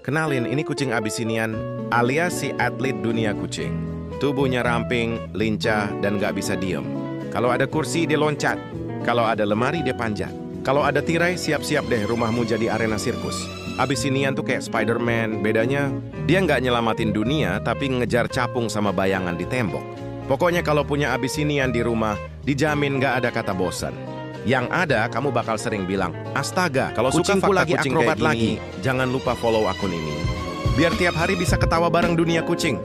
Kenalin, ini kucing Abyssinian alias si atlet dunia kucing. Tubuhnya ramping, lincah, dan gak bisa diem. Kalau ada kursi, dia loncat. Kalau ada lemari, dia panjat. Kalau ada tirai, siap-siap deh rumahmu jadi arena sirkus. Abyssinian tuh kayak Spider-Man, bedanya dia nggak nyelamatin dunia, tapi ngejar capung sama bayangan di tembok. Pokoknya kalau punya Abyssinian di rumah, dijamin nggak ada kata bosan. Yang ada, kamu bakal sering bilang, astaga, kalau suka Kucingku fakta lagi kucing akrobat kayak gini, jangan lupa follow akun ini. Biar tiap hari bisa ketawa bareng dunia kucing.